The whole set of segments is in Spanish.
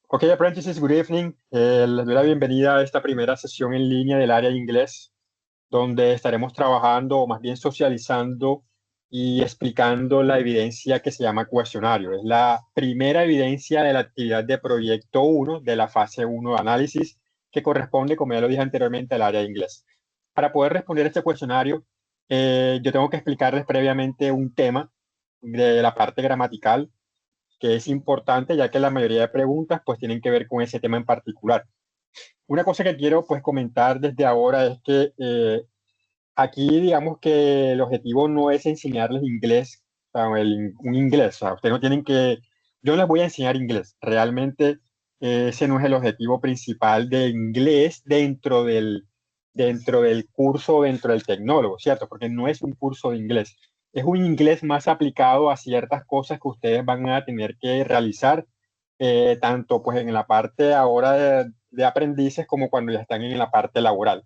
Ok, apprentices, good evening. Les doy la bienvenida a esta primera sesión en línea del área de inglés, donde estaremos trabajando, o más bien socializando y explicando la evidencia que se llama cuestionario. Es la primera evidencia de la actividad de proyecto 1 de la fase 1 de análisis, que corresponde, como ya lo dije anteriormente, al área de inglés. Para poder responder este cuestionario, yo tengo que explicarles previamente un tema de la parte gramatical que es importante, ya que la mayoría de preguntas pues tienen que ver con ese tema en particular. Una cosa que quiero pues comentar desde ahora es que aquí digamos que el objetivo no es enseñarles inglés, o sea, un inglés, o sea, ustedes no tienen que, yo no les voy a enseñar inglés, realmente ese no es el objetivo principal de inglés dentro del curso, dentro del tecnólogo, ¿cierto? Porque no es un curso de inglés, es un inglés más aplicado a ciertas cosas que ustedes van a tener que realizar, tanto pues en la parte ahora de aprendices como cuando ya están en la parte laboral.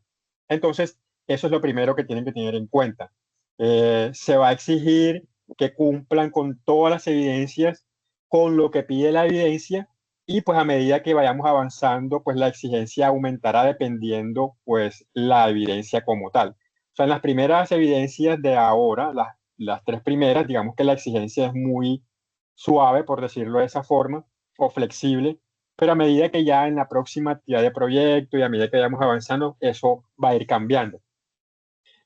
Entonces, eso es lo primero que tienen que tener en cuenta. Se va a exigir que cumplan con todas las evidencias, con lo que pide la evidencia, y pues a medida que vayamos avanzando, pues la exigencia aumentará dependiendo pues la evidencia como tal. O sea, en las primeras evidencias de ahora, las tres primeras, digamos que la exigencia es muy suave, por decirlo de esa forma, o flexible, pero a medida que ya en la próxima actividad de proyecto y a medida que vayamos avanzando, eso va a ir cambiando.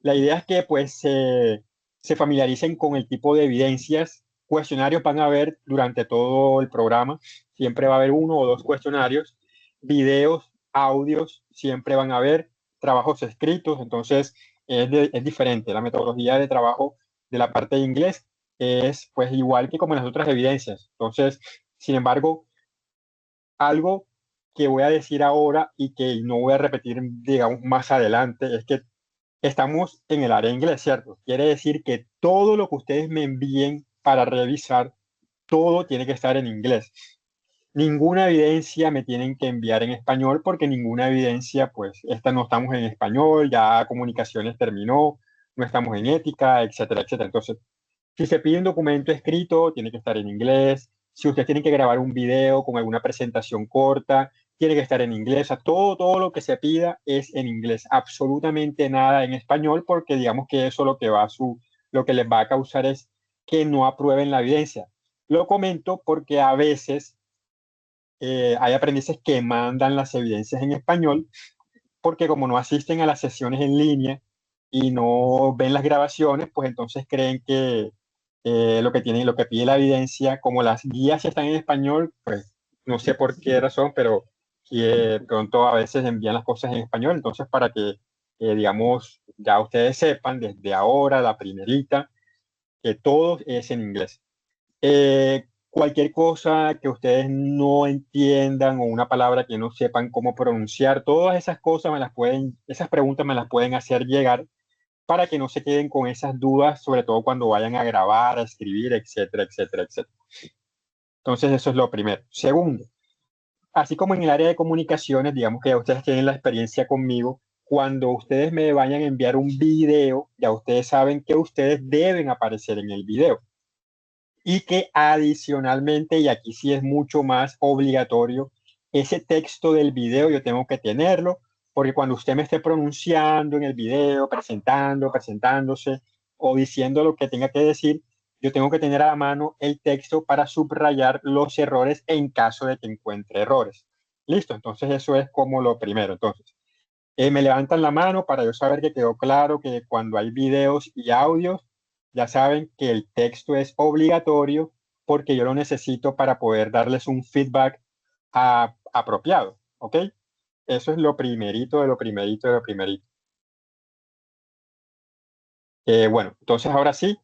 La idea es que pues se familiaricen con el tipo de evidencias. Cuestionarios van a haber durante todo el programa. Siempre va a haber uno o dos cuestionarios. Videos, audios, siempre van a haber. Trabajos escritos. Entonces es diferente. La metodología de trabajo de la parte de inglés es pues igual que como en las otras evidencias. Entonces, sin embargo, algo que voy a decir ahora y que no voy a repetir, digamos, más adelante, es que estamos en el área de inglés, ¿cierto? Quiere decir que todo lo que ustedes me envíen para revisar, todo tiene que estar en inglés. Ninguna evidencia me tienen que enviar en español porque ninguna evidencia, pues, esta no estamos en español, ya comunicaciones terminó, no estamos en ética, etcétera, etcétera. Entonces, si se pide un documento escrito, tiene que estar en inglés. Si usted tiene que grabar un video con alguna presentación corta, tiene que estar en inglés. O sea, todo lo que se pida es en inglés. Absolutamente nada en español, porque digamos que eso lo que les va a causar es que no aprueben la evidencia. Lo comento porque a veces hay aprendices que mandan las evidencias en español, porque como no asisten a las sesiones en línea y no ven las grabaciones, pues entonces creen que lo que pide la evidencia, como las guías están en español, pues no sé por qué razón, pero pronto a veces envían las cosas en español, entonces para que, digamos, ya ustedes sepan desde ahora, la primerita, que todo es en inglés. Cualquier cosa que ustedes no entiendan o una palabra que no sepan cómo pronunciar, todas esas cosas esas preguntas me las pueden hacer llegar para que no se queden con esas dudas, sobre todo cuando vayan a grabar, a escribir, etcétera, etcétera, etcétera. Entonces, eso es lo primero. Segundo, así como en el área de comunicaciones, digamos que ya ustedes tienen la experiencia conmigo, cuando ustedes me vayan a enviar un video, ya ustedes saben que ustedes deben aparecer en el video y que adicionalmente, y aquí sí es mucho más obligatorio, ese texto del video yo tengo que tenerlo, porque cuando usted me esté pronunciando en el video, presentándose o diciendo lo que tenga que decir, yo tengo que tener a la mano el texto para subrayar los errores en caso de que encuentre errores. Listo, entonces eso es como lo primero. Entonces, me levantan la mano para yo saber que quedó claro que cuando hay videos y audios, ya saben que el texto es obligatorio porque yo lo necesito para poder darles un feedback apropiado, ¿ok? Eso es lo primerito de lo primerito de lo primerito. Bueno, entonces ahora sí,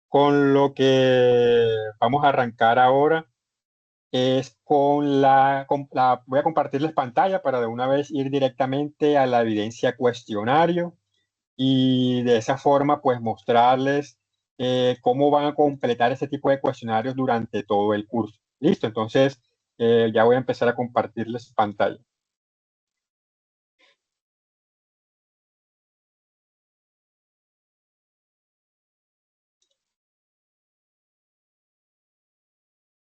con lo que vamos a arrancar ahora es voy a compartirles pantalla para de una vez ir directamente a la evidencia cuestionario y de esa forma pues mostrarles cómo van a completar este tipo de cuestionarios durante todo el curso. Listo, entonces ya voy a empezar a compartirles pantalla.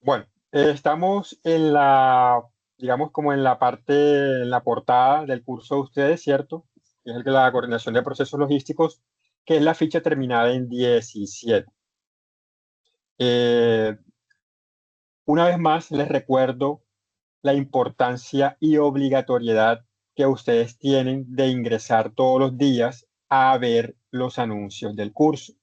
Bueno, Estamos en la, digamos, como en la parte, en la portada del curso de ustedes, ¿cierto? Que es el de la coordinación de procesos logísticos, que es la ficha terminada en 17. Eh, una vez más, les recuerdo la importancia y obligatoriedad que ustedes tienen de ingresar todos los días a ver los anuncios del curso,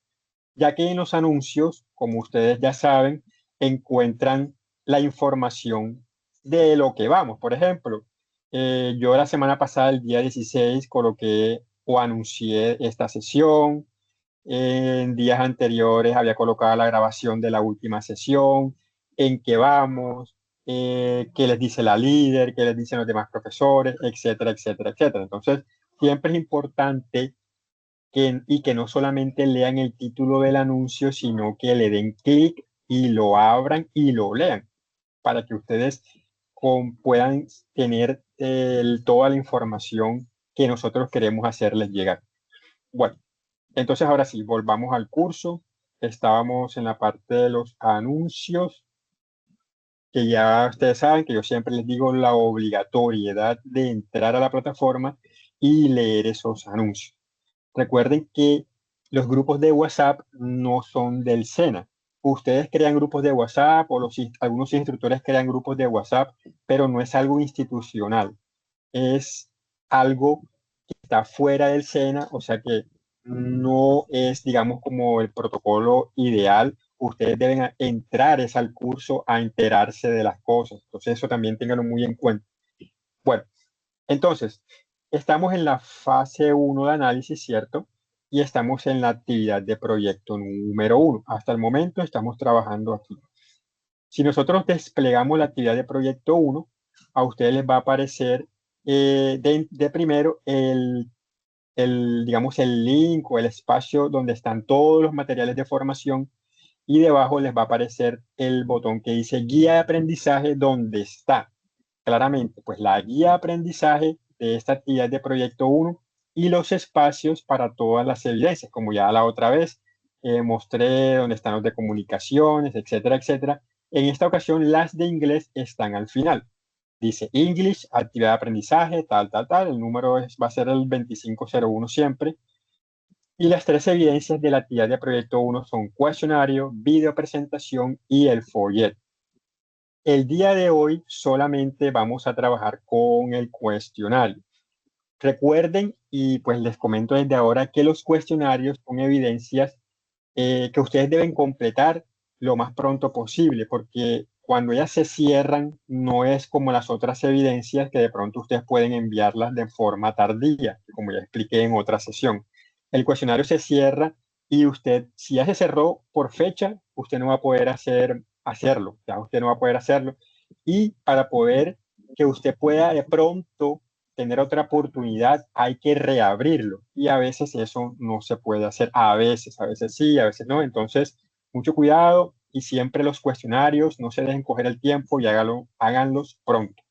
ya que en los anuncios, como ustedes ya saben, encuentran la información de lo que vamos. Por ejemplo, yo la semana pasada, el día 16, coloqué o anuncié esta sesión. En días anteriores había colocado la grabación de la última sesión, en qué vamos, qué les dice la líder, qué les dicen los demás profesores, etcétera, etcétera, etcétera. Entonces, siempre es importante y que no solamente lean el título del anuncio, sino que le den clic y lo abran y lo lean para que ustedes puedan tener toda la información que nosotros queremos hacerles llegar. Bueno, entonces ahora sí, volvamos al curso. Estábamos en la parte de los anuncios, que ya ustedes saben que yo siempre les digo la obligatoriedad de entrar a la plataforma y leer esos anuncios. Recuerden que los grupos de WhatsApp no son del SENA. Ustedes crean grupos de WhatsApp o algunos instructores crean grupos de WhatsApp, pero no es algo institucional. Es algo que está fuera del SENA, o sea que no es, digamos, como el protocolo ideal. Ustedes deben entrar es al curso a enterarse de las cosas. Entonces eso también ténganlo muy en cuenta. Bueno, entonces, estamos en la fase 1 de análisis, ¿cierto? Y estamos en la actividad de proyecto número 1. Hasta el momento estamos trabajando aquí. Si nosotros desplegamos la actividad de proyecto 1, a ustedes les va a aparecer de primero digamos, el link o el espacio donde están todos los materiales de formación y debajo les va a aparecer el botón que dice guía de aprendizaje, donde está claramente pues la guía de aprendizaje de esta actividad de proyecto 1 y los espacios para todas las evidencias, como ya la otra vez mostré, donde están los de comunicaciones, etcétera, etcétera. En esta ocasión las de inglés están al final. Dice English, actividad de aprendizaje, tal, tal, tal. El número va a ser el 2501 siempre. Y las tres evidencias de la actividad de proyecto 1 son cuestionario, video presentación y el folleto. El día de hoy solamente vamos a trabajar con el cuestionario. Recuerden, y pues les comento desde ahora, que los cuestionarios son evidencias que ustedes deben completar lo más pronto posible, porque cuando ellas se cierran, no es como las otras evidencias que de pronto ustedes pueden enviarlas de forma tardía, como ya expliqué en otra sesión. El cuestionario se cierra y usted, si ya se cerró por fecha, usted no va a poder hacerlo, ya usted no va a poder hacerlo. Y para poder que usted pueda de pronto tener otra oportunidad, hay que reabrirlo. Y a veces eso no se puede hacer. A veces sí, a veces no. Entonces, mucho cuidado y siempre los cuestionarios, no se dejen coger el tiempo y háganlos pronto.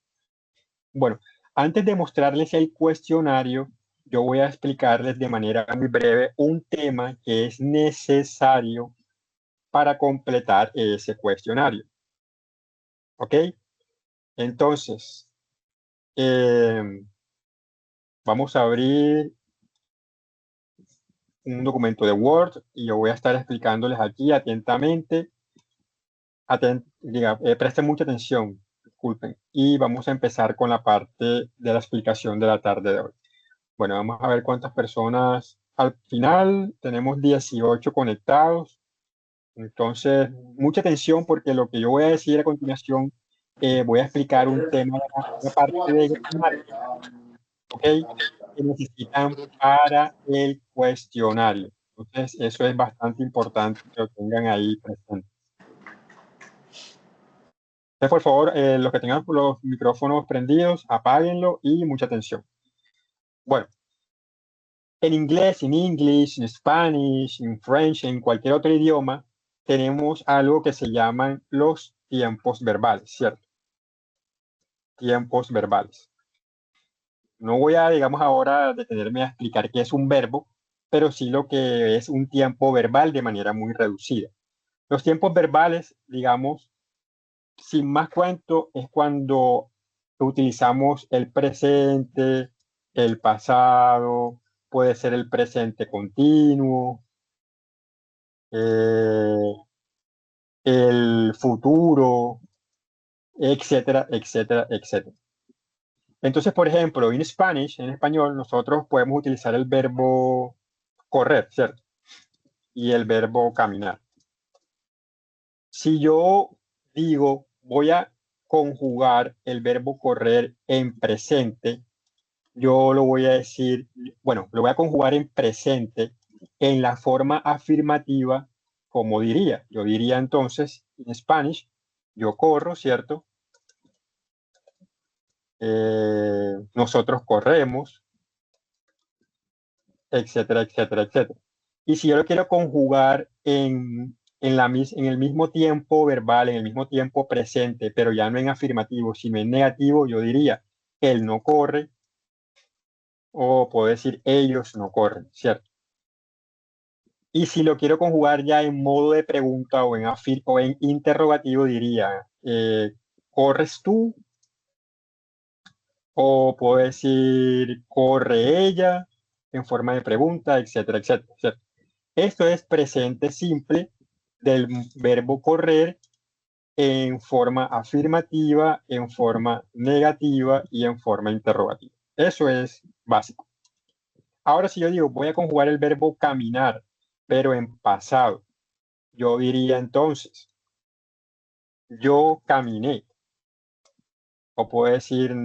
Bueno, antes de mostrarles el cuestionario, yo voy a explicarles de manera muy breve un tema que es necesario para completar ese cuestionario. ¿Ok? Entonces, vamos a abrir un documento de Word y yo voy a estar explicándoles aquí atentamente. Presten mucha atención, disculpen. Y vamos a empezar con la parte de la explicación de la tarde de hoy. Bueno, vamos a ver cuántas personas. Al final tenemos 18 conectados. Entonces, mucha atención porque lo que yo voy a decir a continuación, voy a explicar un tema, una parte de gramática, ¿ok? Que necesitan para el cuestionario. Entonces, eso es bastante importante que lo tengan ahí presente. Entonces, por favor, los que tengan los micrófonos prendidos, apáguenlo y mucha atención. Bueno, en inglés, en English, en Spanish, en French, en cualquier otro idioma, tenemos algo que se llaman los tiempos verbales, ¿cierto? Tiempos verbales. No voy a, digamos, ahora detenerme a explicar qué es un verbo, pero sí lo que es un tiempo verbal de manera muy reducida. Los tiempos verbales, digamos, sin más cuento, es cuando utilizamos el presente, el pasado, puede ser el presente continuo, eh, el futuro, etcétera, etcétera, etcétera. Entonces, por ejemplo, en español, nosotros podemos utilizar el verbo correr, ¿cierto? Y el verbo caminar. Si yo digo, voy a conjugar el verbo correr en presente, yo lo voy a decir, bueno, lo voy a conjugar en presente en la forma afirmativa, como diría. Yo diría entonces, en Spanish, yo corro, ¿cierto? Nosotros corremos, etcétera, etcétera, etcétera. Y si yo lo quiero conjugar en el mismo tiempo verbal, en el mismo tiempo presente, pero ya no en afirmativo, sino en negativo, yo diría, él no corre, o puedo decir, ellos no corren, ¿cierto? Y si lo quiero conjugar ya en modo de pregunta o en interrogativo, diría, ¿corres tú? O puedo decir, ¿corre ella? En forma de pregunta, etcétera, etcétera, etcétera. Esto es presente simple del verbo correr en forma afirmativa, en forma negativa y en forma interrogativa. Eso es básico. Ahora, si yo digo, voy a conjugar el verbo caminar, pero en pasado, yo diría entonces, yo caminé. O puedo decir,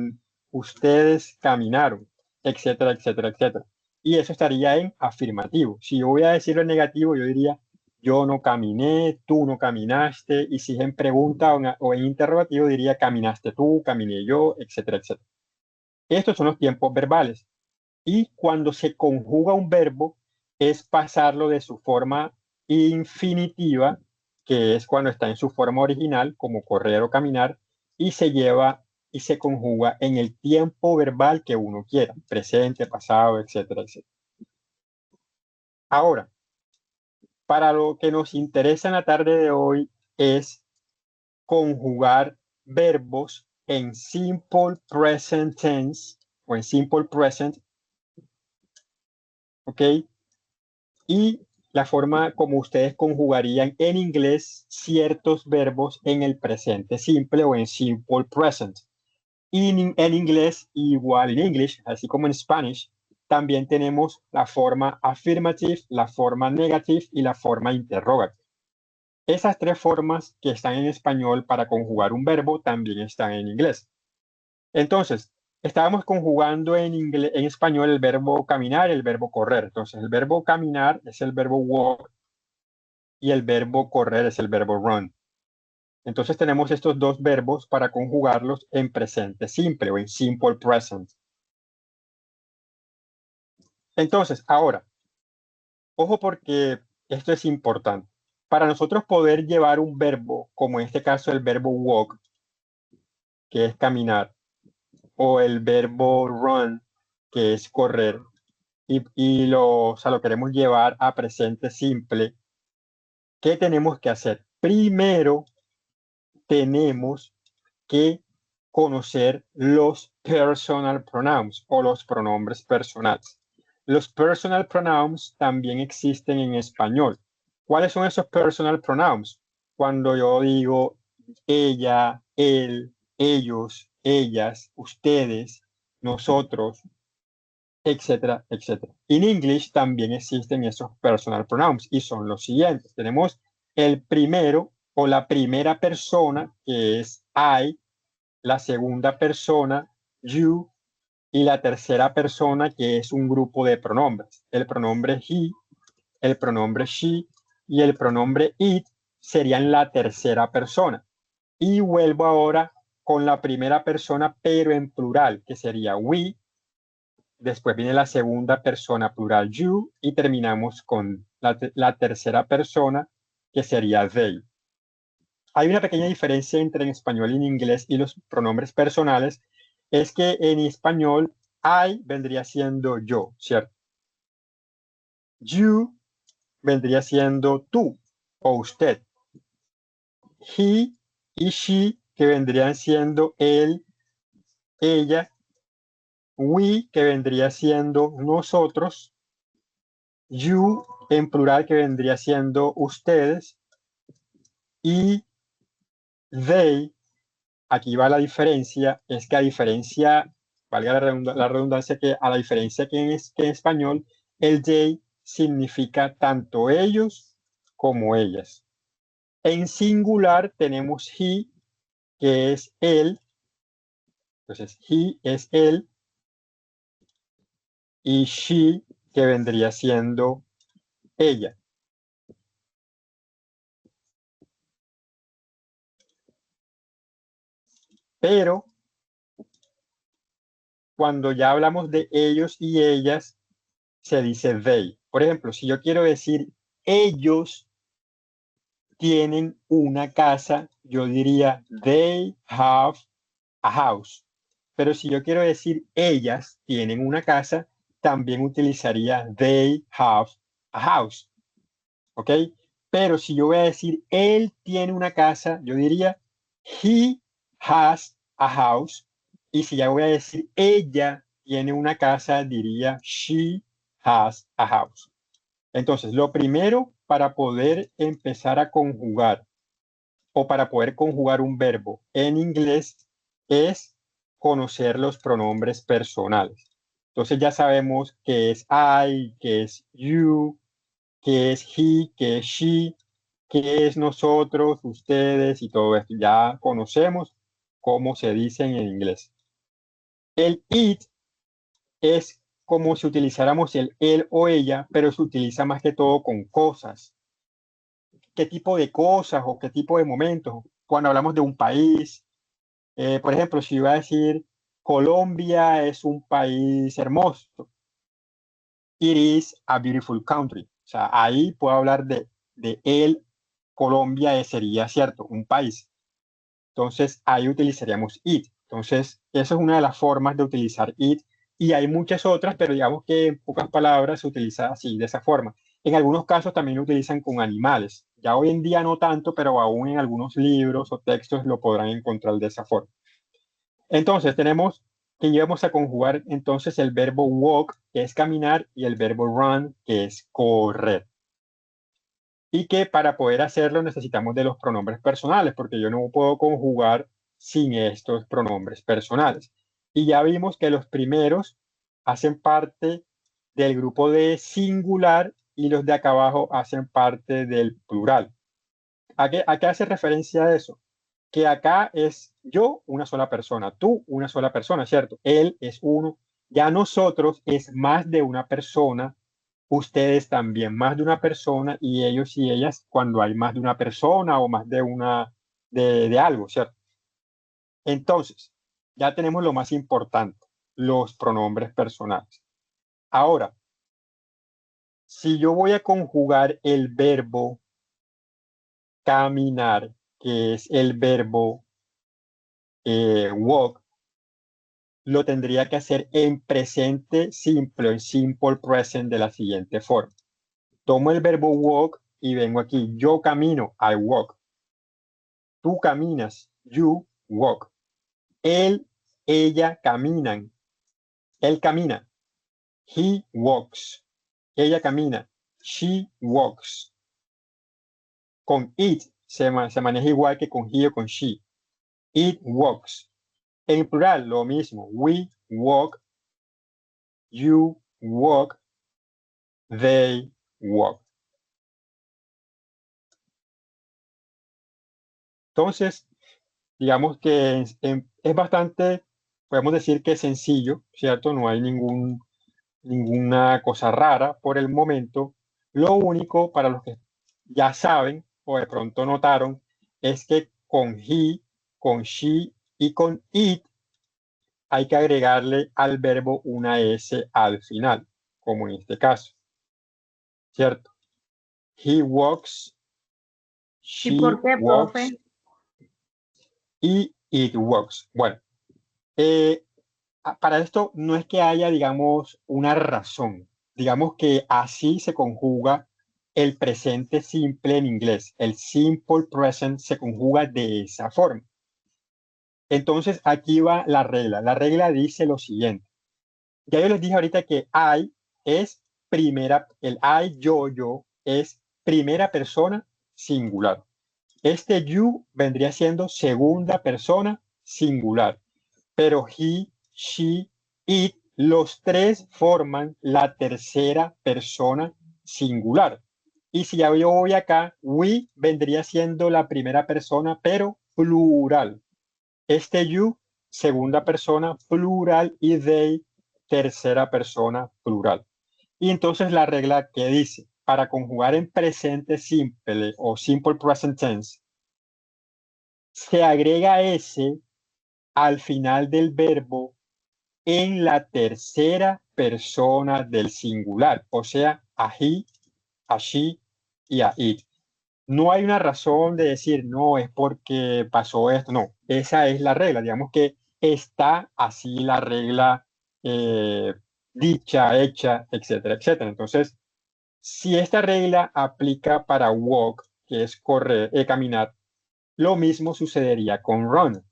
ustedes caminaron, etcétera, etcétera, etcétera. Y eso estaría en afirmativo. Si yo voy a decirlo en negativo, yo diría, yo no caminé, tú no caminaste. Y si es en pregunta o en interrogativo, diría, caminaste tú, caminé yo, etcétera, etcétera. Estos son los tiempos verbales. Y cuando se conjuga un verbo, es pasarlo de su forma infinitiva, que es cuando está en su forma original, como correr o caminar, y se lleva y se conjuga en el tiempo verbal que uno quiera, presente, pasado, etcétera, etcétera. Ahora, para lo que nos interesa en la tarde de hoy es conjugar verbos en simple present tense o en simple present, ¿ok? Y la forma como ustedes conjugarían en inglés ciertos verbos en el presente simple o en simple present. Y en inglés, igual en English, así como en Spanish, también tenemos la forma affirmative, la forma negative y la forma interrogative. Esas tres formas que están en español para conjugar un verbo también están en inglés. Entonces, estábamos conjugando en español el verbo caminar y el verbo correr. Entonces, el verbo caminar es el verbo walk y el verbo correr es el verbo run. Entonces, tenemos estos dos verbos para conjugarlos en presente simple o en simple present. Entonces, ahora, ojo porque esto es importante. Para nosotros poder llevar un verbo, como en este caso el verbo walk, que es caminar, o el verbo run, que es correr, o sea, lo queremos llevar a presente simple, ¿qué tenemos que hacer? Primero, tenemos que conocer los personal pronouns o los pronombres personales. Los personal pronouns también existen en español. ¿Cuáles son esos personal pronouns? Cuando yo digo ella, él, ellos, ellas, ustedes, nosotros, etcétera, etcétera. En English también existen esos personal pronouns y son los siguientes. Tenemos el primero o la primera persona, que es I, la segunda persona, you, y la tercera persona, que es un grupo de pronombres. El pronombre he, el pronombre she y el pronombre it serían la tercera persona. Y vuelvo ahora con la primera persona, pero en plural, que sería we. Después viene la segunda persona plural you y terminamos con la tercera persona, que sería they. Hay una pequeña diferencia entre en español y en inglés y los pronombres personales, es que en español I vendría siendo yo, ¿cierto? You vendría siendo tú o usted. He y she que vendrían siendo él, ella, we, que vendría siendo nosotros, you, en plural, que vendría siendo ustedes, y they, aquí va la diferencia, es que a diferencia, valga la redundancia, que a la diferencia que en español, el they significa tanto ellos como ellas. En singular tenemos he, que es él, entonces he es él, y she, que vendría siendo ella. Pero cuando ya hablamos de ellos y ellas, se dice they. Por ejemplo, si yo quiero decir ellos tienen una casa, yo diría they have a house. Pero si yo quiero decir ellas tienen una casa, también utilizaría they have a house. ¿Ok? Pero si yo voy a decir él tiene una casa, yo diría he has a house. Y si ya voy a decir ella tiene una casa, diría she has a house. Entonces, lo primero para poder empezar a conjugar o para poder conjugar un verbo en inglés es conocer los pronombres personales. Entonces ya sabemos que es I, que es you, que es he, que es she, que es nosotros, ustedes y todo esto. Ya conocemos cómo se dicen en inglés. El it es como si utilizáramos el él o ella, pero se utiliza más que todo con cosas. ¿Qué tipo de cosas o qué tipo de momentos? Cuando hablamos de un país, por ejemplo, si iba a decir Colombia es un país hermoso, it is a beautiful country. O sea, ahí puedo hablar de él, Colombia sería cierto, un país. Entonces ahí utilizaríamos it. Entonces, esa es una de las formas de utilizar it y hay muchas otras, pero digamos que en pocas palabras se utiliza así, de esa forma. En algunos casos también lo utilizan con animales. Ya hoy en día no tanto, pero aún en algunos libros o textos lo podrán encontrar de esa forma. Entonces tenemos que íbamos a conjugar entonces el verbo walk, que es caminar, y el verbo run, que es correr. Y que para poder hacerlo necesitamos de los pronombres personales, porque yo no puedo conjugar sin estos pronombres personales. Y ya vimos que los primeros hacen parte del grupo de singular y los de acá abajo hacen parte del plural. ¿A qué hace referencia eso? Que acá es yo una sola persona, tú una sola persona, ¿cierto? Él es uno, ya nosotros es más de una persona, ustedes también más de una persona y ellos y ellas cuando hay más de una persona o más de una de algo, ¿cierto? Entonces, ya tenemos lo más importante, los pronombres personales. Ahora, si yo voy a conjugar el verbo caminar, que es el verbo walk, lo tendría que hacer en presente simple, en simple present de la siguiente forma. Tomo el verbo walk y vengo aquí. Yo camino, I walk. Tú caminas, you walk. Él, ella caminan, él camina. He walks. Ella camina, she walks. Con it se maneja igual que con he o con she. It walks. En plural, lo mismo. We walk, you walk, they walk. Entonces, digamos que es bastante, podemos decir que es sencillo, ¿cierto? No hay ninguna cosa rara por el momento. Lo único para los que ya saben o de pronto notaron es que con he, con she y con it hay que agregarle al verbo una S al final, como en este caso, ¿cierto? He walks, ¿Y she por qué, walks profe? y it walks. Bueno, eh, para esto no es que haya, digamos, una razón. Digamos que así se conjuga el presente simple en inglés. El simple present se conjuga de esa forma. Entonces, aquí va la regla. La regla dice lo siguiente. Ya yo les dije ahorita que I es primera, el I, yo, es primera persona singular. Este you vendría siendo segunda persona singular. Pero he, she, it, los tres forman la tercera persona singular. Y si ya yo voy acá, we vendría siendo la primera persona, pero plural. Este you, segunda persona plural, y they, tercera persona plural. Y entonces la regla que dice, para conjugar en presente simple o simple present tense, se agrega ese al final del verbo en la tercera persona del singular, o sea, a he, a she y a it. No hay una razón de decir, no, es porque pasó esto, no, esa es la regla, digamos que está así la regla eh, dicha, hecha, etcétera, etcétera. Entonces, si esta regla aplica para walk, que es correr, caminar, lo mismo sucedería con run.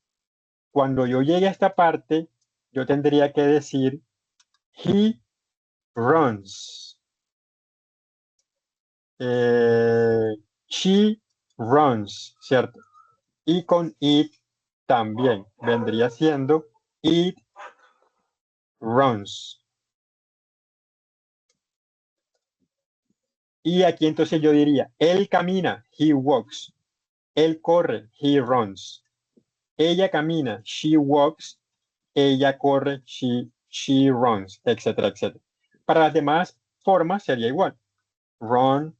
Cuando yo llegue a esta parte, yo tendría que decir, he runs. She runs, ¿cierto? Y con it también vendría siendo it runs. Y aquí entonces yo diría, él camina, he walks. Él corre, he runs. Ella camina, she walks. Ella corre, she runs, etcétera, etcétera. Para las demás formas sería igual. Run,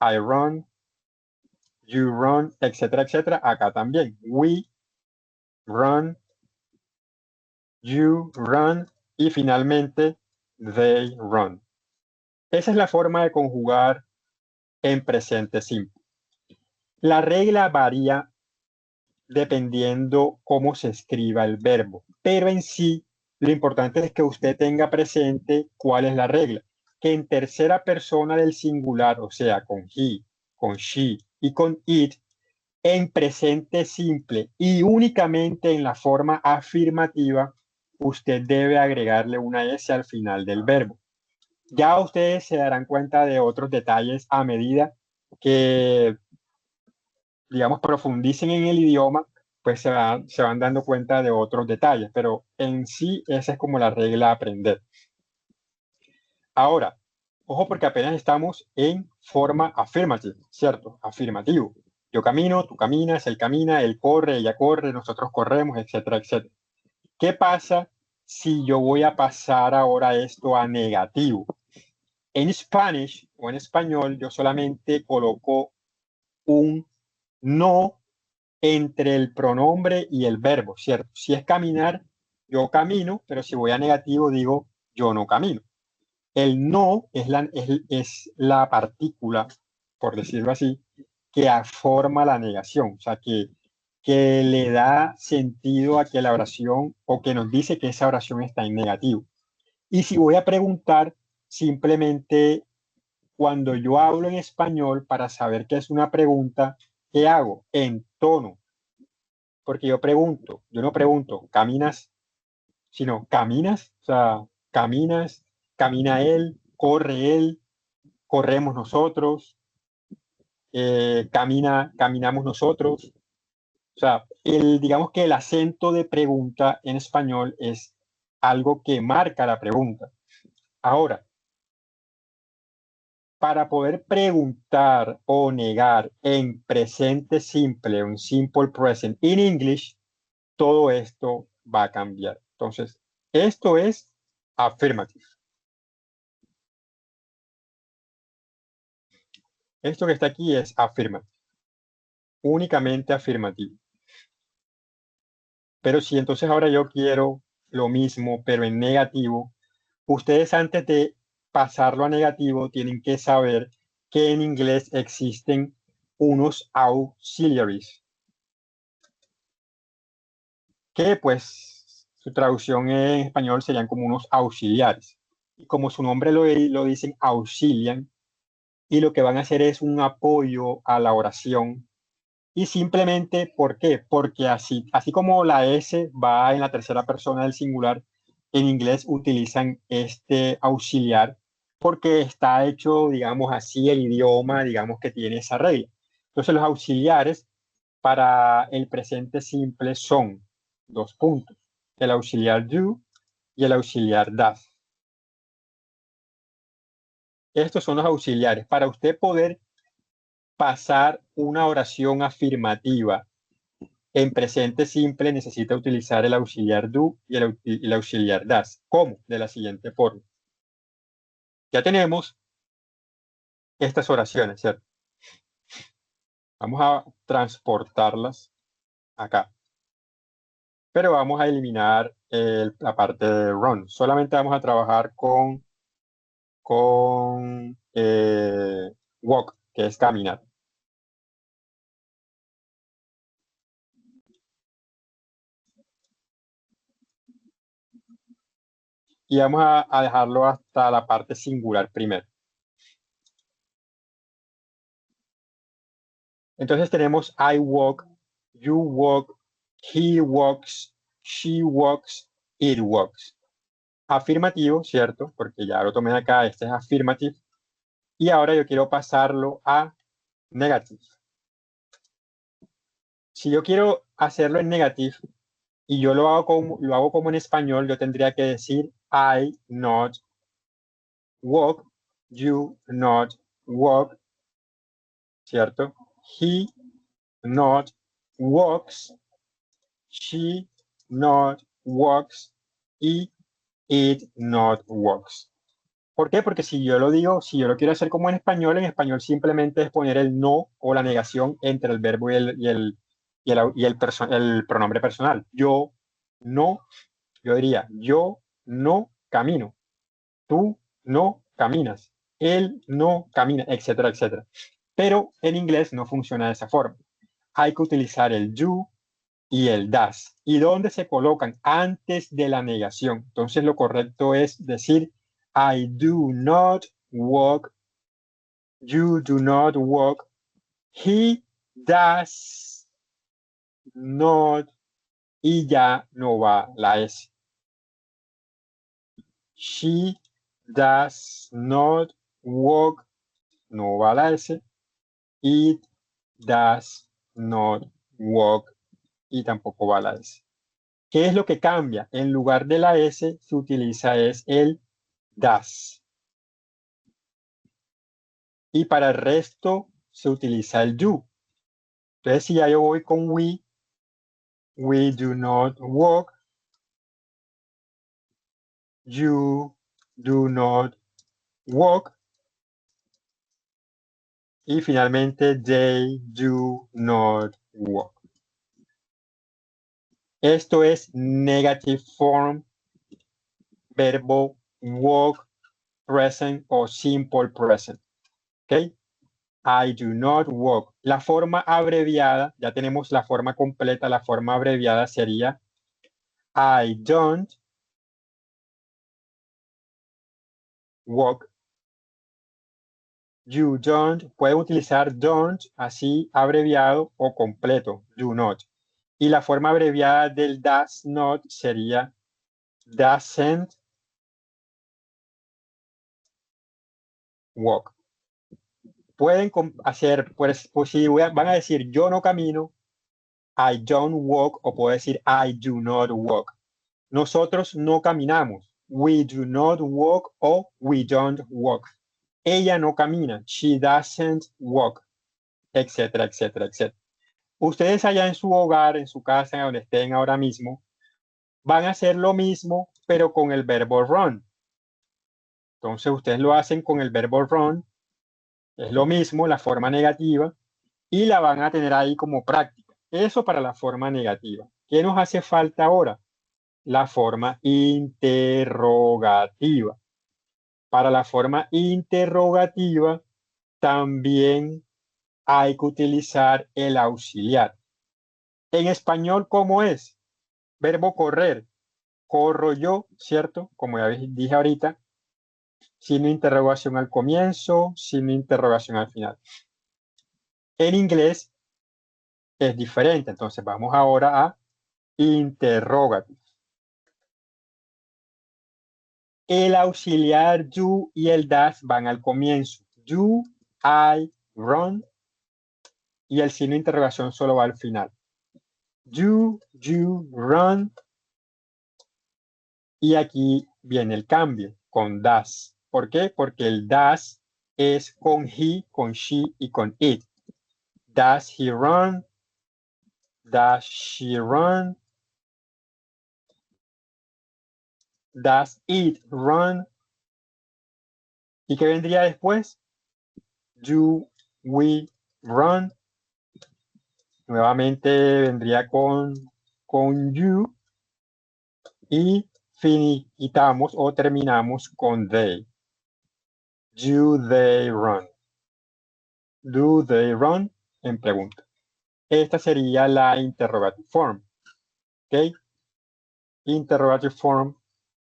I run, you run, etcétera, etcétera. Acá también. We run, you run y finalmente they run. Esa es la forma de conjugar en presente simple. La regla varía dependiendo cómo se escriba el verbo, pero en sí lo importante es que usted tenga presente cuál es la regla. Que en tercera persona del singular, o sea, con he, con she y con it, en presente simple y únicamente en la forma afirmativa, usted debe agregarle una S al final del verbo. Ya ustedes se darán cuenta de otros detalles a medida que, digamos, profundicen en el idioma, pues se van dando cuenta de otros detalles, pero en sí esa es como la regla a aprender. Ahora, ojo porque apenas estamos en forma afirmativa, ¿cierto? Afirmativo. Yo camino, tú caminas, él corre, ella corre, nosotros corremos, etcétera, etcétera. ¿Qué pasa si yo voy a pasar ahora esto a negativo? En Spanish o en español yo solamente coloco un no entre el pronombre y el verbo, ¿cierto? Si es caminar, yo camino, pero si voy a negativo digo yo no camino. El no es la partícula, por decirlo así, que forma la negación, o sea, que le da sentido a que la oración o que nos dice que esa oración está en negativo. Y si voy a preguntar, simplemente cuando yo hablo en español para saber qué es una pregunta, ¿qué hago? Entono, porque yo pregunto, yo no pregunto, ¿caminas? Sino, ¿caminas? O sea, ¿caminas? ¿Camina él, corremos nosotros, caminamos nosotros? O sea, digamos que el acento de pregunta en español es algo que marca la pregunta. Ahora, para poder preguntar o negar en presente simple, un simple present in English, todo esto va a cambiar. Entonces, esto es affirmative. Esto que está aquí es affirmative, únicamente afirmativo. Pero si entonces ahora yo quiero lo mismo, pero en negativo, ustedes antes de pasarlo a negativo tienen que saber que en inglés existen unos auxiliaries, que pues su traducción en español serían como unos auxiliares. Y como su nombre lo dicen, auxilian, y lo que van a hacer es un apoyo a la oración Y simplemente, ¿por qué? Porque así como la S va en la tercera persona del singular, en inglés utilizan este auxiliar porque está hecho, digamos así, el idioma, digamos que tiene esa regla. Entonces los auxiliares para el presente simple son dos puntos, el auxiliar do y el auxiliar does. Estos son los auxiliares. Para usted poder pasar una oración afirmativa en presente simple necesita utilizar el auxiliar do y el auxiliar does. ¿Cómo? De la siguiente forma. Ya tenemos estas oraciones, ¿cierto? Vamos a transportarlas acá. Pero vamos a eliminar la parte de run. Solamente vamos a trabajar con walk, que es caminar. Y vamos a dejarlo hasta la parte singular primero. Entonces tenemos I walk, you walk, he walks, she walks, it walks. Afirmativo, ¿cierto? Porque ya lo tomé acá, este es affirmative. Y ahora yo quiero pasarlo a negative. Si yo quiero hacerlo en negative y yo lo hago como en español, yo tendría que decir I not walk, you not walk, ¿cierto? He not walks, she not walks y it not walks. ¿Por qué? Porque si yo lo digo, si yo lo quiero hacer como en español simplemente es poner el no o la negación entre el verbo y el pronombre personal. No, yo diría, yo no camino, tú no caminas, él no camina, etcétera, etcétera. Pero en inglés no funciona de esa forma. Hay que utilizar el do y el das. ¿Y dónde se colocan? Antes de la negación. Entonces lo correcto es decir, I do not walk, you do not walk, he does not, y ya no va la S. She does not walk, no va la S. It does not walk, y tampoco va la S. ¿Qué es lo que cambia? En lugar de la S se utiliza es el das. Y para el resto se utiliza el do. Entonces, si ya yo voy con we do not walk, you do not walk, y finalmente they do not walk. Esto es negative form, verbo walk, present o simple present. ¿Ok? I do not walk. La forma abreviada, ya tenemos la forma completa, la forma abreviada sería I don't walk. You don't. Pueden utilizar don't así abreviado o completo, do not. Y la forma abreviada del does not sería doesn't walk. Pueden hacer, pues si van a decir yo no camino, I don't walk, o puedo decir I do not walk. Nosotros no caminamos. We do not walk o we don't walk. Ella no camina. She doesn't walk, etcétera, etcétera, etcétera. Ustedes allá en su hogar, en su casa, donde estén ahora mismo, van a hacer lo mismo, pero con el verbo run. Entonces ustedes lo hacen con el verbo run, es lo mismo, la forma negativa, y la van a tener ahí como práctica. Eso para la forma negativa. ¿Qué nos hace falta ahora? La forma interrogativa. Para la forma interrogativa también hay que utilizar el auxiliar. En español, ¿cómo es? Verbo correr. Corro yo, ¿cierto? Como ya dije ahorita, signo de interrogación al comienzo, signo de interrogación al final. En inglés es diferente. Entonces vamos ahora a interrogative. El auxiliar you y el das van al comienzo. You, I, run. Y el signo de interrogación solo va al final. You run. Y aquí viene el cambio con das. ¿Por qué? Porque el das es con he, con she y con it. Does he run? Does she run? Does it run? ¿Y qué vendría después? Do we run? Nuevamente vendría con you y finiquitamos o terminamos con they. Do they run? Do they run? En pregunta. Esta sería la interrogative form. ¿Ok? Interrogative form.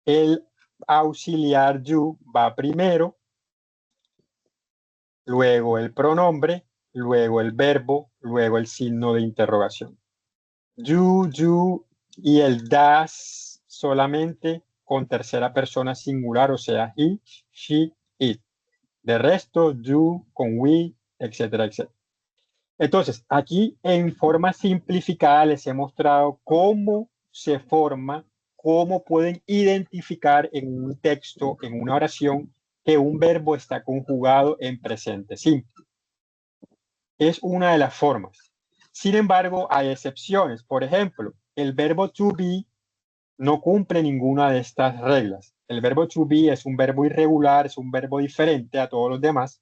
El auxiliar you va primero, luego el pronombre, luego el verbo, luego el signo de interrogación. You y el das solamente con tercera persona singular, o sea, he, she, it. De resto, you con we, etcétera, etcétera. Entonces, aquí en forma simplificada les he mostrado cómo se forma, cómo pueden identificar en un texto, en una oración, que un verbo está conjugado en presente simple. Es una de las formas. Sin embargo, hay excepciones. Por ejemplo, el verbo to be no cumple ninguna de estas reglas. El verbo to be es un verbo irregular, es un verbo diferente a todos los demás.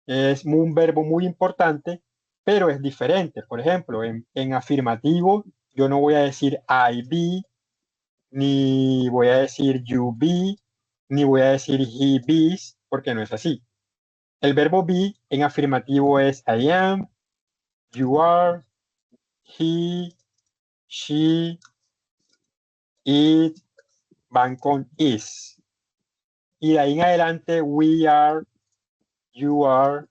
Es un verbo muy importante, pero es diferente. Por ejemplo, en afirmativo, yo no voy a decir I be, ni voy a decir you be, ni voy a decir he bees, porque no es así. El verbo be en afirmativo es I am, you are, he, she, it, van con is. Y de ahí en adelante, we are, you are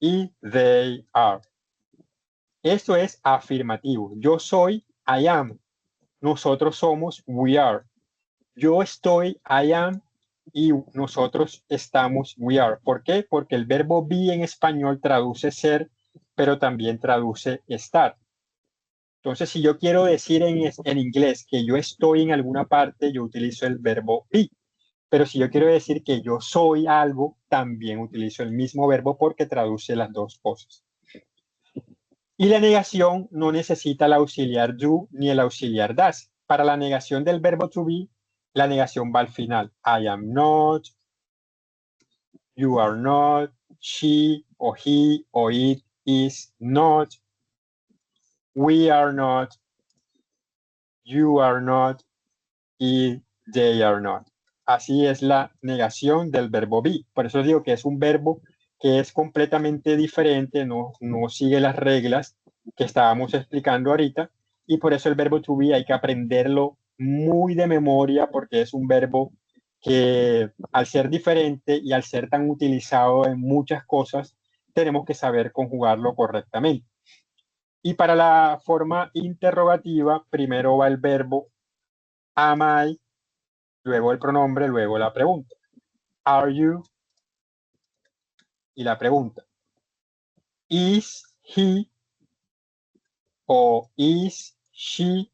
y they are. Eso es afirmativo. Yo soy, I am. Nosotros somos, we are. Yo estoy, I am. Y nosotros estamos, we are. ¿Por qué? Porque el verbo be en español traduce ser, pero también traduce estar. Entonces, si yo quiero decir en inglés que yo estoy en alguna parte, yo utilizo el verbo be. Pero si yo quiero decir que yo soy algo, también utilizo el mismo verbo porque traduce las dos cosas. Y la negación no necesita el auxiliar you ni el auxiliar das. Para la negación del verbo to be, la negación va al final. I am not, you are not, she o he o it is not, we are not, you are not y they are not. Así es la negación del verbo be. Por eso digo que es un verbo que es completamente diferente, no sigue las reglas que estábamos explicando ahorita, y por eso el verbo to be hay que aprenderlo muy de memoria, porque es un verbo que al ser diferente y al ser tan utilizado en muchas cosas, tenemos que saber conjugarlo correctamente. Y para la forma interrogativa, primero va el verbo am I, luego el pronombre, luego la pregunta. Are you? Y la pregunta. Is he? O is she?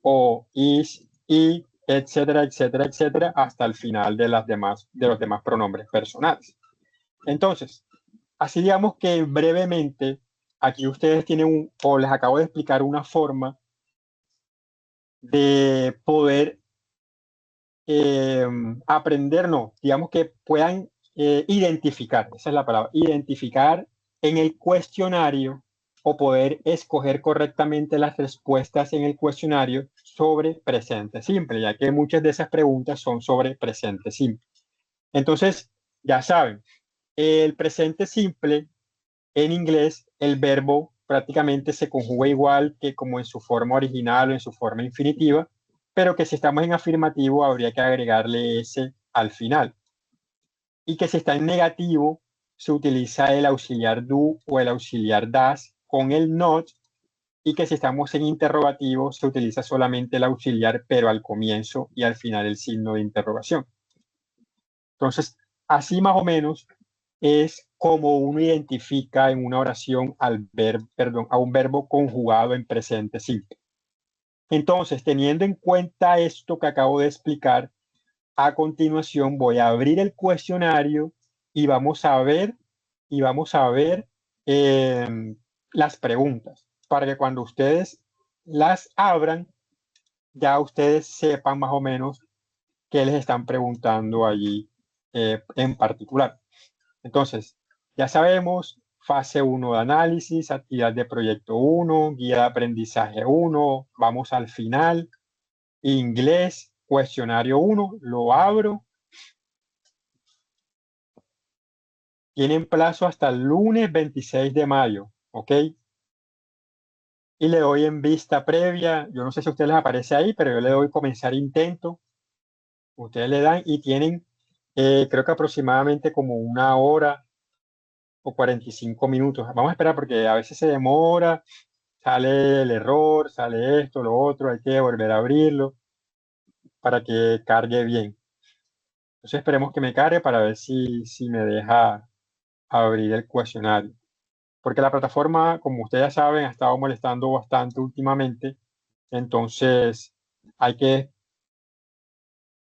O is he? Etcétera, etcétera, etcétera, hasta el final de los demás pronombres personales. Entonces, así digamos que brevemente, aquí ustedes tienen o les acabo de explicar una forma de poder aprender, no, digamos que puedan identificar, esa es la palabra, identificar en el cuestionario o poder escoger correctamente las respuestas en el cuestionario sobre presente simple, ya que muchas de esas preguntas son sobre presente simple. Entonces, ya saben, el presente simple en inglés, el verbo prácticamente se conjuga igual que como en su forma original o en su forma infinitiva, pero que si estamos en afirmativo habría que agregarle ese al final. Y que si está en negativo, se utiliza el auxiliar do o el auxiliar das con el not, y que si estamos en interrogativo se utiliza solamente el auxiliar, pero al comienzo y al final el signo de interrogación. Entonces, así más o menos es como uno identifica en una oración a un verbo conjugado en presente simple. Entonces, teniendo en cuenta esto que acabo de explicar, a continuación voy a abrir el cuestionario y vamos a ver, eh, las preguntas para que cuando ustedes las abran, ya ustedes sepan más o menos qué les están preguntando allí en particular. Entonces, ya sabemos, fase 1 de análisis, actividad de proyecto 1, guía de aprendizaje 1, vamos al final, inglés, cuestionario 1, lo abro. Tienen plazo hasta el lunes 26 de mayo, ¿ok? Y le doy en vista previa, yo no sé si a ustedes les aparece ahí, pero yo le doy comenzar intento. Ustedes le dan y tienen, creo que aproximadamente como 1 hora o 45 minutos. Vamos a esperar porque a veces se demora, sale el error, sale esto, lo otro, hay que volver a abrirlo para que cargue bien. Entonces esperemos que me cargue para ver si me deja abrir el cuestionario. Porque la plataforma, como ustedes ya saben, ha estado molestando bastante últimamente. Entonces hay que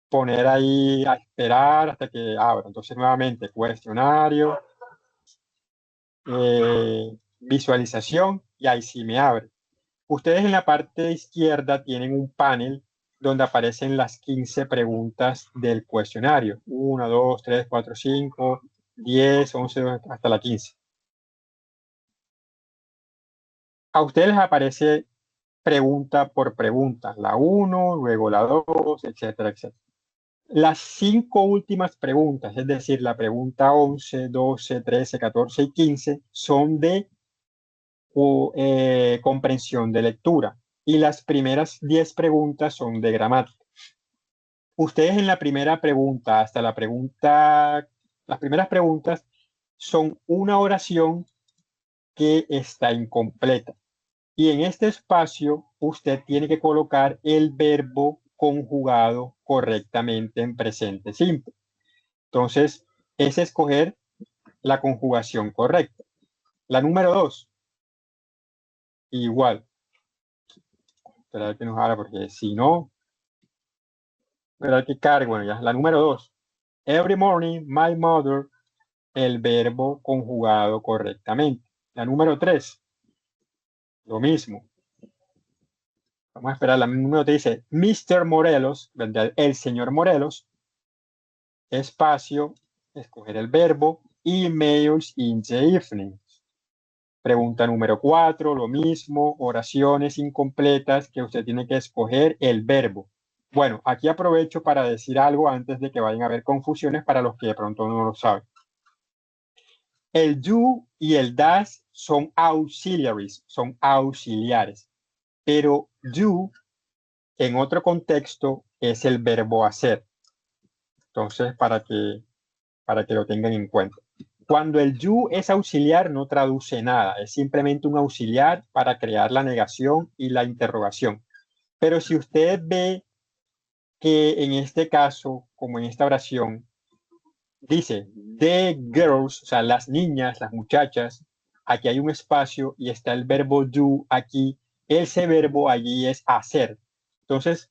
poner ahí a esperar hasta que abra. Entonces nuevamente cuestionario, visualización y ahí sí me abre. Ustedes en la parte izquierda tienen un panel donde aparecen las 15 preguntas del cuestionario. 1, 2, 3, 4, 5, 10, 11, hasta la 15. A ustedes les aparece pregunta por pregunta, la 1, luego la 2, etcétera, etcétera. Las 5 últimas preguntas, es decir, la pregunta 11, 12, 13, 14 y 15, son de comprensión de lectura y las primeras 10 preguntas son de gramática. Ustedes en la primera pregunta hasta la pregunta, las primeras preguntas son una oración que está incompleta. Y en este espacio usted tiene que colocar el verbo conjugado correctamente en presente simple. Entonces, es escoger la conjugación correcta. La número 2, igual. Esperar que nos haga, porque si no, esperar que cargue. Bueno, ya. La número 2, every morning, my mother, el verbo conjugado correctamente. La número 3, lo mismo. Vamos a esperar. La número 3 dice, Mr. Morelos, el señor Morelos, espacio, escoger el verbo, emails in the evening. Pregunta número 4, lo mismo, oraciones incompletas que usted tiene que escoger el verbo. Bueno, aquí aprovecho para decir algo antes de que vayan a haber confusiones para los que de pronto no lo saben. El you y el das son auxiliaries, son auxiliares, pero you en otro contexto es el verbo hacer. Entonces, para que lo tengan en cuenta. Cuando el you es auxiliar, no traduce nada, es simplemente un auxiliar para crear la negación y la interrogación. Pero si usted ve que en este caso, como en esta oración, dice the girls, o sea, las niñas, las muchachas, aquí hay un espacio y está el verbo do aquí, ese verbo allí es hacer. Entonces,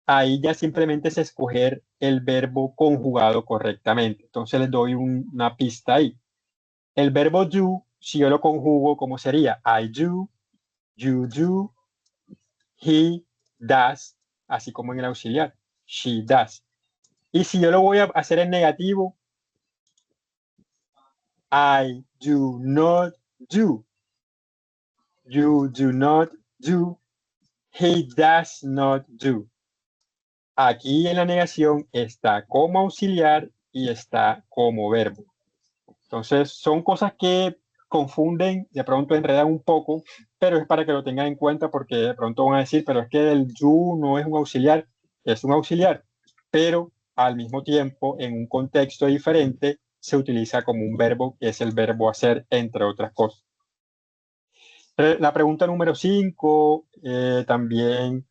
ahí ya simplemente es escoger el verbo conjugado correctamente. Entonces les doy una pista ahí. El verbo do, si yo lo conjugo, ¿cómo sería? I do, you do, he does, así como en el auxiliar. She does. Y si yo lo voy a hacer en negativo, I do not do. You do not do. He does not do. Aquí en la negación está como auxiliar y está como verbo. Entonces, son cosas que confunden, de pronto enredan un poco, pero es para que lo tengan en cuenta porque de pronto van a decir, pero es que el you no es un auxiliar, es un auxiliar, pero al mismo tiempo, en un contexto diferente, se utiliza como un verbo que es el verbo hacer, entre otras cosas. La pregunta número 5 también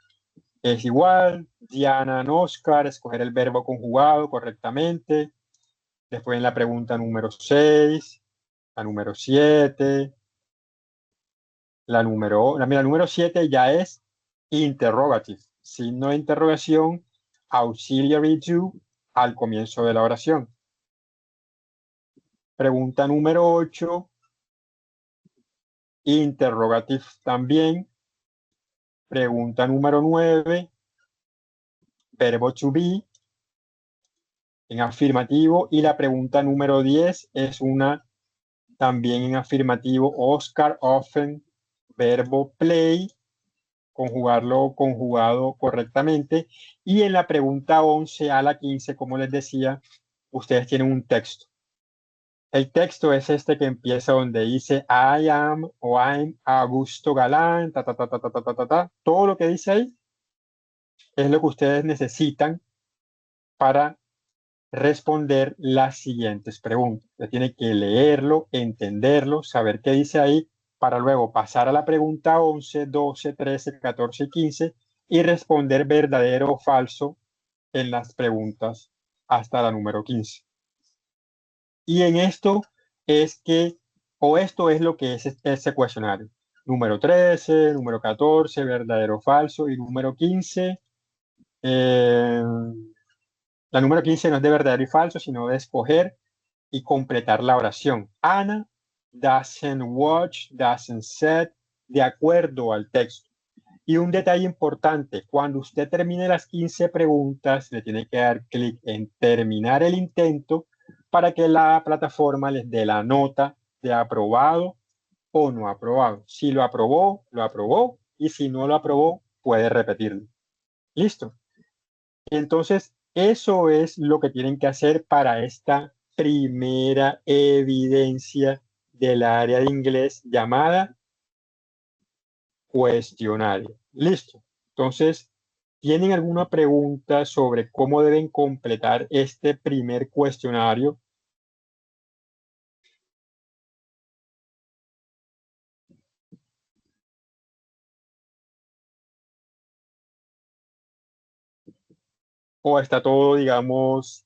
es igual. Diana and Oscar, escoger el verbo conjugado correctamente. Después en la pregunta número 6, la número 7, la número 7 ya es interrogative, signo de interrogación, auxiliary to al comienzo de la oración. Pregunta número 8, interrogative también. Pregunta número 9, verbo to be en afirmativo. Y la pregunta número 10 es una también en afirmativo. Oscar often, verbo play, conjugarlo conjugado correctamente. Y en la pregunta 11 a la 15, como les decía, ustedes tienen un texto. El texto es este que empieza donde dice I am o I'm Augusto Galán, ta, ta, ta, ta, ta, ta, ta, ta, ta. Todo lo que dice ahí es lo que ustedes necesitan para responder las siguientes preguntas. Usted tiene que leerlo, entenderlo, saber qué dice ahí, para luego pasar a la pregunta 11, 12, 13, 14 y 15 y responder verdadero o falso en las preguntas hasta la número 15. Y en esto es que, o esto es lo que es ese cuestionario. Número 13, número 14, verdadero o falso, y número 15, la número 15 no es de verdadero y falso, sino de escoger y completar la oración. Anna doesn't watch, doesn't set, de acuerdo al texto. Y un detalle importante, cuando usted termine las 15 preguntas, le tiene que dar clic en terminar el intento para que la plataforma les dé la nota de aprobado o no aprobado. Si lo aprobó, lo aprobó, y si no lo aprobó, puede repetirlo. Listo. Entonces, eso es lo que tienen que hacer para esta primera evidencia del área de inglés llamada cuestionario. Listo. Entonces, ¿tienen alguna pregunta sobre cómo deben completar este primer cuestionario? ¿O está todo, digamos,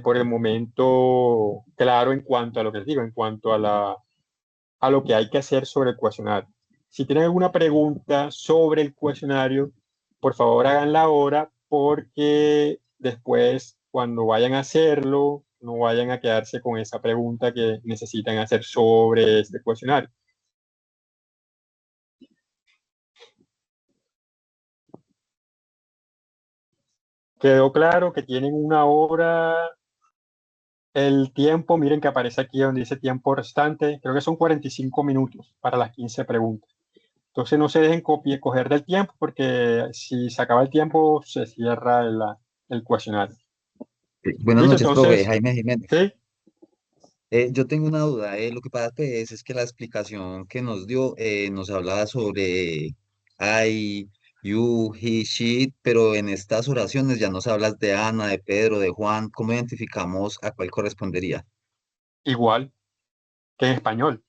por el momento claro en cuanto a lo que les digo, en cuanto a lo que hay que hacer sobre el cuestionario? Si tienen alguna pregunta sobre el cuestionario, por favor háganla ahora porque después cuando vayan a hacerlo, no vayan a quedarse con esa pregunta que necesitan hacer sobre este cuestionario. Quedó claro que tienen una hora. El tiempo, miren que aparece aquí donde dice tiempo restante, creo que son 45 minutos para las 15 preguntas. Entonces no se dejen coger del tiempo porque si se acaba el tiempo se cierra el cuestionario. Buenas Listo, noches, profe entonces, Jaime Jiménez. sí, Yo tengo una duda. Lo que pasa pues, es que la explicación que nos dio nos hablaba sobre I, you, he, she, pero en estas oraciones ya nos hablas de Ana, de Pedro, de Juan. ¿Cómo identificamos a cuál correspondería? igual que en español.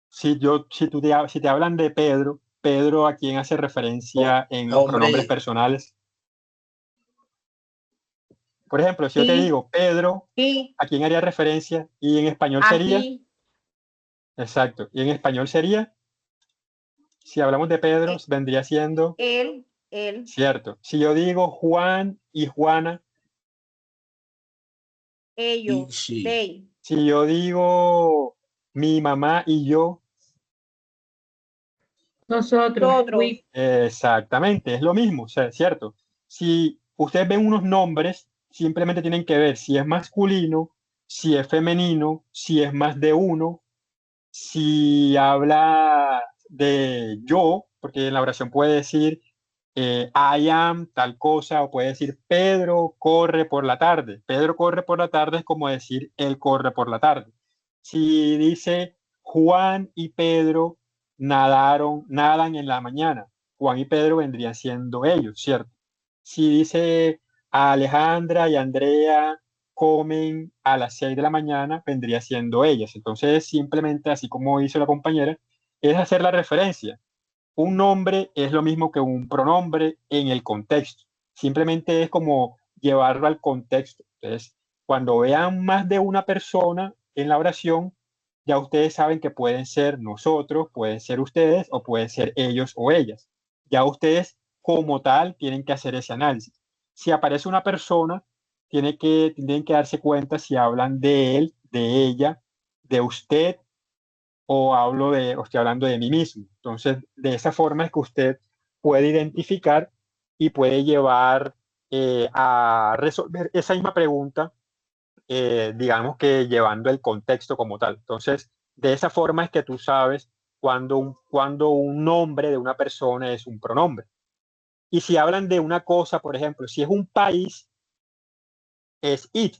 Si te hablan de Pedro, Pedro a quién hace referencia en los pronombres Hombre, personales. Por ejemplo, si yo te y, digo Pedro, y, ¿a quién haría referencia? Y en español sería, aquí, exacto, y en español sería, si hablamos de Pedro, eh, vendría siendo, él, cierto. Si yo digo Juan y Juana, ellos, ellos, She. they, si yo digo mi mamá y yo, Nosotros, nosotros, we, exactamente, es lo mismo, o sea, cierto. Si ustedes ven unos nombres, simplemente tienen que ver si es masculino, si es femenino, si es más de uno, si habla de yo, porque en la oración puede decir I am tal cosa, o puede decir Pedro corre por la tarde. Pedro corre por la tarde es como decir él corre por la tarde. Si dice Juan y Pedro nadan en la mañana, Juan y Pedro vendrían siendo ellos, ¿cierto? Si dice Alejandra y Andrea comen a las 6 de la mañana, vendría siendo ellas. Entonces, simplemente, así como hizo la compañera, es hacer la referencia. Un nombre es lo mismo que un pronombre en el contexto. Simplemente es como llevarlo al contexto. Entonces, cuando vean más de una persona en la oración, ya ustedes saben que pueden ser nosotros, pueden ser ustedes o pueden ser ellos o ellas. Ya ustedes como tal tienen que hacer ese análisis. Si aparece una persona, tienen que darse cuenta si hablan de él, de ella, de usted o estoy hablando de mí mismo. Entonces, de esa forma es que usted puede identificar y puede llevar a resolver esa misma pregunta, digamos que llevando el contexto como tal. Entonces, de esa forma es que tú sabes cuando un nombre de una persona es un pronombre. Y si hablan de una cosa, por ejemplo, si es un país, es it,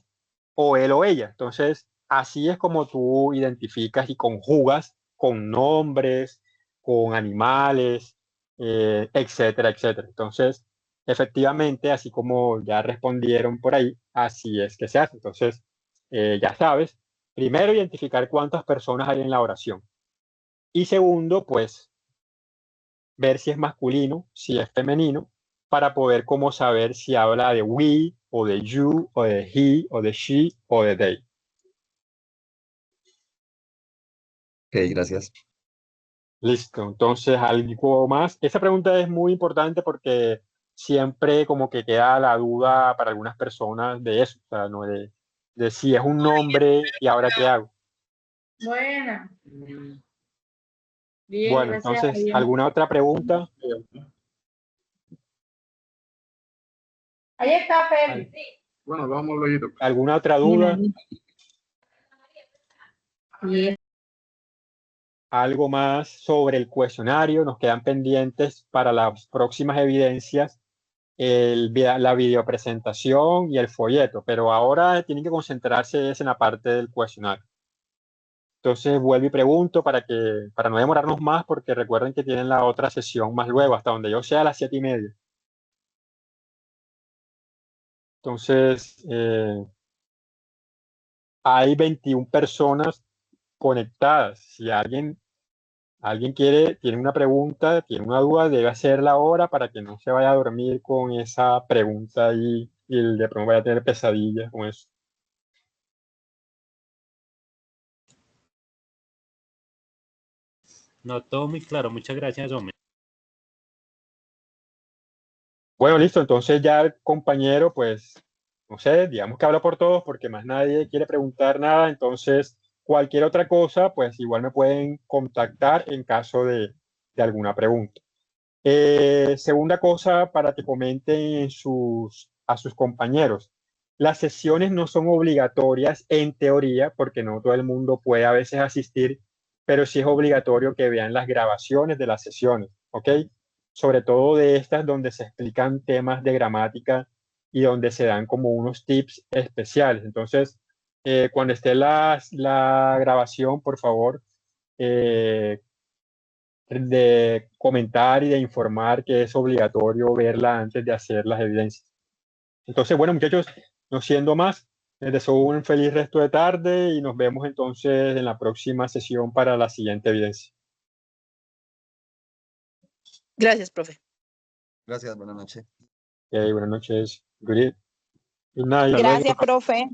o él o ella. Entonces, así es como tú identificas y conjugas con nombres, con animales, etcétera, etcétera. Entonces, efectivamente, así como ya respondieron por ahí, así es que se hace. Entonces, ya sabes, primero identificar cuántas personas hay en la oración. Y segundo, pues, ver si es masculino, si es femenino, para poder como saber si habla de we, o de you, o de he, o de she, o de they. Ok, gracias. Listo. Entonces, algo más. Esa pregunta es muy importante porque siempre como que queda la duda para algunas personas de eso, o sea, ¿no? De si es un nombre y ahora qué hago. Buena. Bien, Bueno, gracias a entonces, Dios. ¿alguna otra pregunta? Ahí está, Feli. Bueno, vamos luego. ¿Alguna otra duda? Bien. Algo más sobre el cuestionario. Nos quedan pendientes para las próximas evidencias la videopresentación y el folleto, pero ahora tienen que concentrarse es en la parte del cuestionario. Entonces vuelvo y pregunto para no demorarnos más, porque recuerden que tienen la otra sesión más luego, hasta donde yo sea a las 7:30. Entonces, hay 21 personas conectadas. Si alguien tiene una pregunta, tiene una duda, debe hacerla ahora para que no se vaya a dormir con esa pregunta y de pronto vaya a tener pesadillas con eso. No, todo muy claro. Muchas gracias, hombre. Bueno, listo. Entonces ya el compañero, pues, no sé, digamos que habla por todos porque más nadie quiere preguntar nada. Entonces, cualquier otra cosa, pues igual me pueden contactar en caso de alguna pregunta. Segunda cosa para que comenten a sus compañeros. Las sesiones no son obligatorias en teoría, porque no todo el mundo puede a veces asistir, pero sí es obligatorio que vean las grabaciones de las sesiones, ¿ok? Sobre todo de estas donde se explican temas de gramática y donde se dan como unos tips especiales. Entonces, cuando esté la grabación, por favor, de comentar y de informar que es obligatorio verla antes de hacer las evidencias. Entonces, bueno, muchachos, no siendo más, les deseo un feliz resto de tarde y nos vemos entonces en la próxima sesión para la siguiente evidencia. Gracias, profe. Gracias, buenas noches. Buenas noches. Good night. Gracias, profe.